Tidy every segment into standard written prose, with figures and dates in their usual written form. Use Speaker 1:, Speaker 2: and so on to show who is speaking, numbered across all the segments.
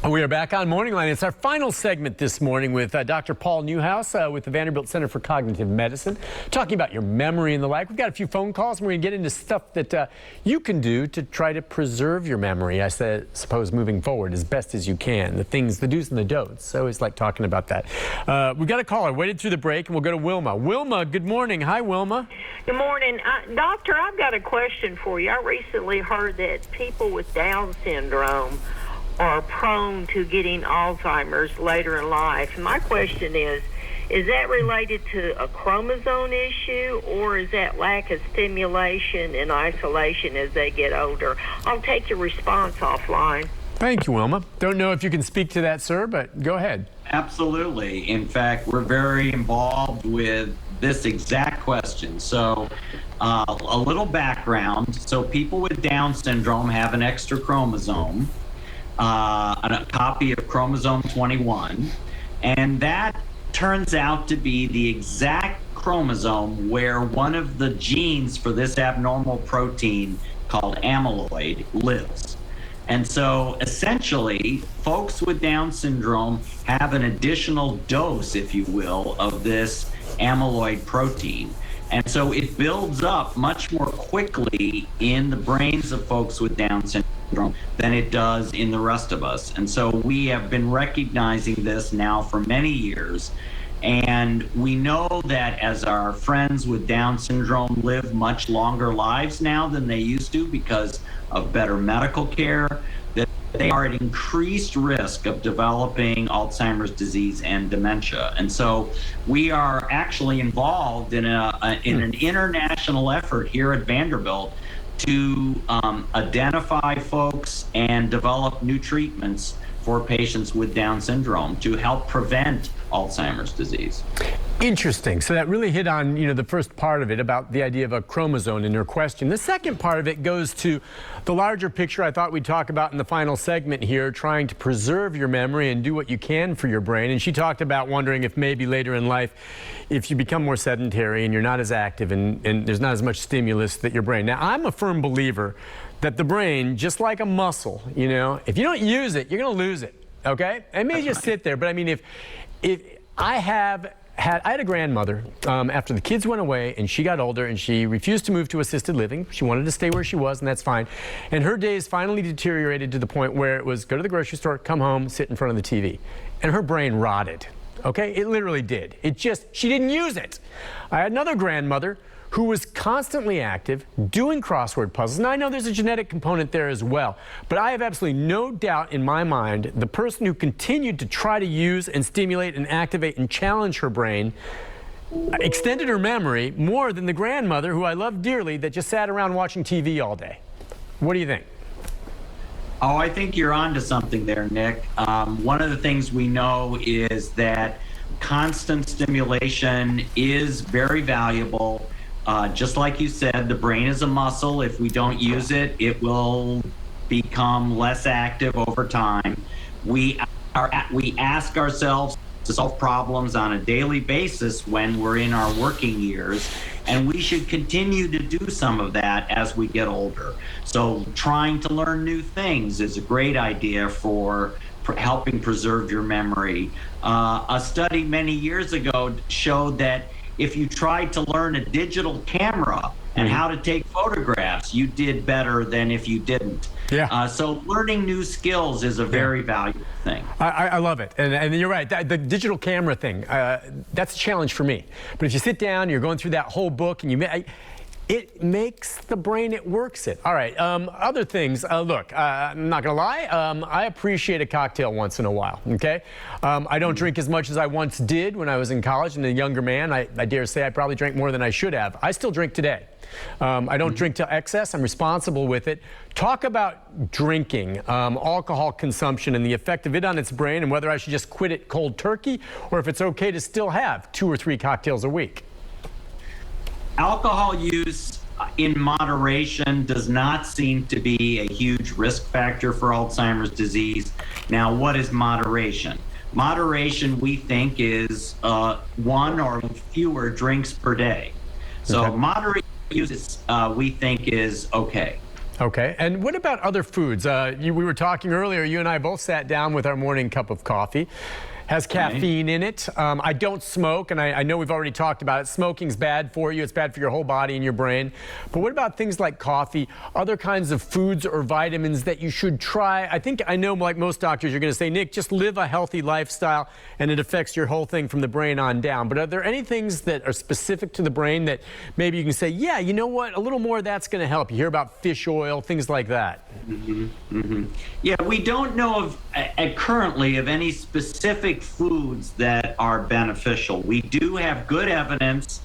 Speaker 1: We are back on Morning Line. It's our final segment this morning with Dr. Paul Newhouse with the Vanderbilt Center for Cognitive Medicine, talking about your memory and the like. We've got a few phone calls, and we're going to get into stuff that you can do to try to preserve your memory, I suppose, moving forward as best as you can. The things, the do's and the don'ts. I always like talking about that. We've got a caller waited through the break, and we'll go to Wilma. Wilma, good morning. Hi, Wilma.
Speaker 2: Good morning. Doctor, I've got a question for you. I recently heard that people with Down syndrome are prone to getting Alzheimer's later in life. My question is that related to a chromosome issue, or is that lack of stimulation and isolation as they get older? I'll take your response offline.
Speaker 1: Thank you, Wilma. Don't know if you can speak to that, sir, but go ahead.
Speaker 3: Absolutely. In fact, we're very involved with this exact question. So a little background. So people with Down syndrome have an extra chromosome, a copy of chromosome 21, and that turns out to be the exact chromosome where one of the genes for this abnormal protein called amyloid lives. And so essentially, folks with Down syndrome have an additional dose, if you will, of this amyloid protein. And so it builds up much more quickly in the brains of folks with Down syndrome than it does in the rest of us. And so we have been recognizing this now for many years. And we know that as our friends with Down syndrome live much longer lives now than they used to because of better medical care, that they are at increased risk of developing Alzheimer's disease and dementia. And so we are actually involved in an international effort here at Vanderbilt to identify folks and develop new treatments for patients with Down syndrome to help prevent Alzheimer's disease.
Speaker 1: Interesting. So that really hit on, the first part of it about the idea of a chromosome in your question. The second part of it goes to the larger picture I thought we'd talk about in the final segment here, trying to preserve your memory and do what you can for your brain. And she talked about wondering if maybe later in life, if you become more sedentary and you're not as active and there's not as much stimulus that your brain. Now, I'm a firm believer that the brain, just like a muscle, if you don't use it, you're going to lose it. Okay? It may just sit there, but I mean, if I had a grandmother after the kids went away and she got older and she refused to move to assisted living. She wanted to stay where she was, and that's fine. And her days finally deteriorated to the point where it was go to the grocery store, come home, sit in front of the TV. And her brain rotted. Okay? It literally did. She didn't use it. I had another grandmother who was constantly active, doing crossword puzzles. And I know there's a genetic component there as well, but I have absolutely no doubt in my mind the person who continued to try to use and stimulate and activate and challenge her brain extended her memory more than the grandmother, who I love dearly, that just sat around watching TV all day. What do you think?
Speaker 3: Oh, I think you're onto something there, Nick. One of the things we know is that constant stimulation is very valuable. Just like you said, the brain is a muscle. If we don't use it, it will become less active over time. We ask ourselves to solve problems on a daily basis when we're in our working years, and we should continue to do some of that as we get older. So trying to learn new things is a great idea for helping preserve your memory. A study many years ago showed that if you tried to learn a digital camera and how to take photographs, you did better than if you didn't.
Speaker 1: Yeah.
Speaker 3: So learning new skills is a very valuable thing.
Speaker 1: I love it. And you're right. The digital camera thing, that's a challenge for me. But if you sit down, you're going through that whole book, and it makes the brain, it works it. All right, other things. Look, I'm not gonna lie, I appreciate a cocktail once in a while, okay? I don't drink as much as I once did when I was in college and a younger man. I dare say I probably drank more than I should have. I still drink today. I don't drink to excess, I'm responsible with it. Talk about drinking, alcohol consumption and the effect of it on its brain, and whether I should just quit it cold turkey or if it's okay to still have 2 or 3 cocktails a week.
Speaker 3: Alcohol use in moderation does not seem to be a huge risk factor for Alzheimer's disease. Now, what is moderation? Moderation, we think, is 1 or fewer drinks per day. So moderate use, we think, is okay.
Speaker 1: Okay, and what about other foods? We were talking earlier, you and I both sat down with our morning cup of coffee. Has caffeine in it. I don't smoke, and I know we've already talked about it. Smoking's bad for you. It's bad for your whole body and your brain. But what about things like coffee, other kinds of foods or vitamins that you should try? I know like most doctors, you're going to say, Nick, just live a healthy lifestyle, and it affects your whole thing from the brain on down. But are there any things that are specific to the brain that maybe you can say, yeah, you know what, a little more of that's going to help? You hear about fish oil, things like that.
Speaker 3: Yeah, we don't know of currently of any specific foods that are beneficial. We do have good evidence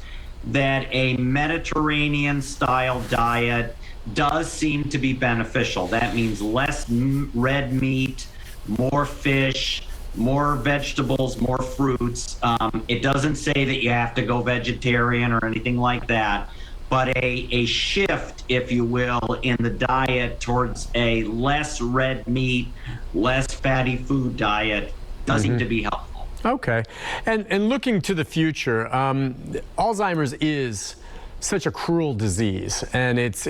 Speaker 3: that a Mediterranean style diet does seem to be beneficial. That means less red meat, more fish, more vegetables, more fruits. It doesn't say that you have to go vegetarian or anything like that, but a shift, if you will, in the diet towards a less red meat, less fatty food diet does seem to be helpful.
Speaker 1: Okay. And looking to the future, Alzheimer's is such a cruel disease, and it's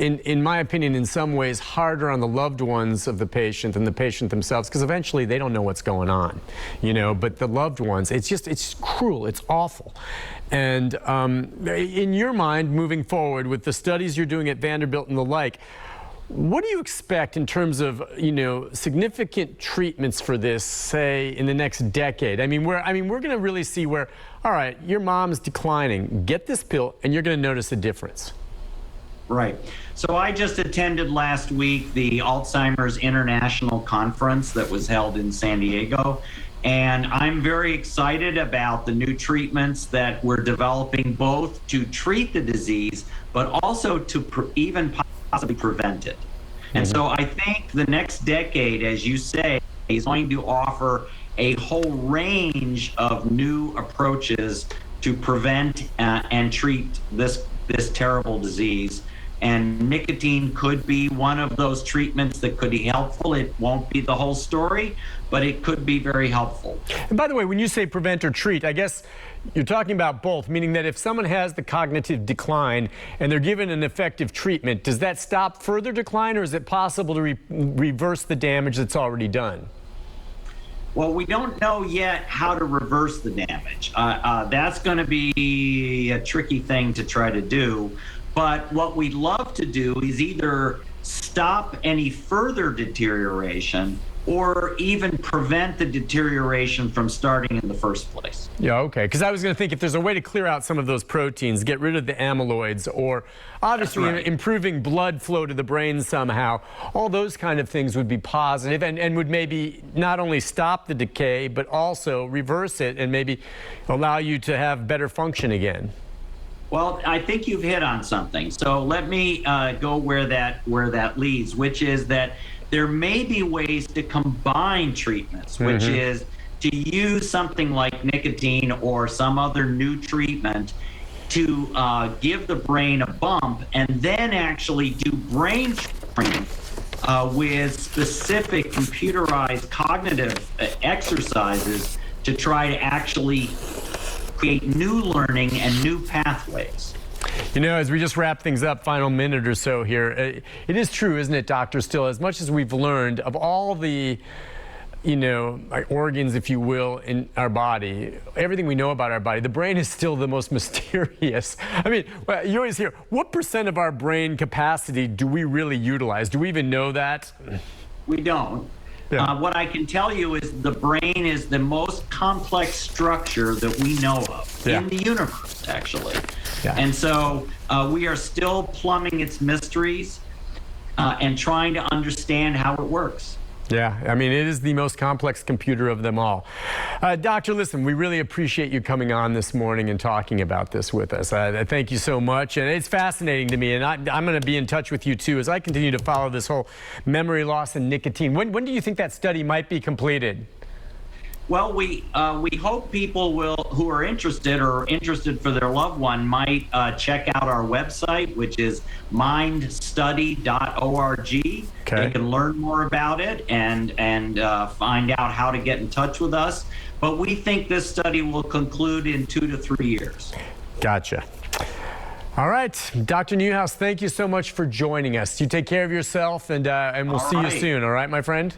Speaker 1: in my opinion, in some ways, harder on the loved ones of the patient than the patient themselves, because eventually they don't know what's going on, but the loved ones, it's cruel, it's awful. And in your mind, moving forward with the studies you're doing at Vanderbilt and the like, what do you expect in terms of, significant treatments for this, say, in the next decade? We're going to really see where, all right, your mom's declining, get this pill, and you're going to notice a difference.
Speaker 3: Right. So I just attended last week the Alzheimer's International Conference that was held in San Diego, and I'm very excited about the new treatments that we're developing, both to treat the disease, but also to even possibly prevent it. And so I think the next decade, as you say, is going to offer a whole range of new approaches to prevent and treat this terrible disease. And nicotine could be one of those treatments that could be helpful. It won't be the whole story, but it could be very helpful.
Speaker 1: And by the way, when you say prevent or treat, I guess you're talking about both, meaning that if someone has the cognitive decline and they're given an effective treatment, does that stop further decline, or is it possible to reverse the damage that's already done?
Speaker 3: Well, we don't know yet how to reverse the damage. That's going to be a tricky thing to try to do. But what we'd love to do is either stop any further deterioration or even prevent the deterioration from starting in the first place.
Speaker 1: Yeah, okay. Because I was going to think if there's a way to clear out some of those proteins, get rid of the amyloids, or obviously improving blood flow to the brain somehow, all those kind of things would be positive and would maybe not only stop the decay, but also reverse it and maybe allow you to have better function again.
Speaker 3: Well, I think you've hit on something. So let me go where that leads, which is that there may be ways to combine treatments, which is to use something like nicotine or some other new treatment to give the brain a bump, and then actually do brain training with specific computerized cognitive exercises to try to actually create new learning and new pathways.
Speaker 1: As we just wrap things up, final minute or so here, it is true, isn't it, Doctor, still, as much as we've learned of all the, organs, if you will, in our body, everything we know about our body, the brain is still the most mysterious. You always hear, what % of our brain capacity do we really utilize? Do we even know that?
Speaker 3: We don't. Yeah. What I can tell you is the brain is the most complex structure that we know of in the universe, actually. Yeah. And so we are still plumbing its mysteries and trying to understand how it works.
Speaker 1: Yeah, it is the most complex computer of them all. Doctor, listen, we really appreciate you coming on this morning and talking about this with us. Thank you so much, and it's fascinating to me, and I'm going to be in touch with you too as I continue to follow this whole memory loss and nicotine. When do you think that study might be completed?
Speaker 3: Well, we hope people who are interested or interested for their loved one might check out our website, which is mindstudy.org. Okay. They can learn more about it and find out how to get in touch with us. But we think this study will conclude in 2 to 3 years.
Speaker 1: Gotcha. All right, Dr. Newhouse, thank you so much for joining us. You take care of yourself, and we'll see you soon, all right, my friend?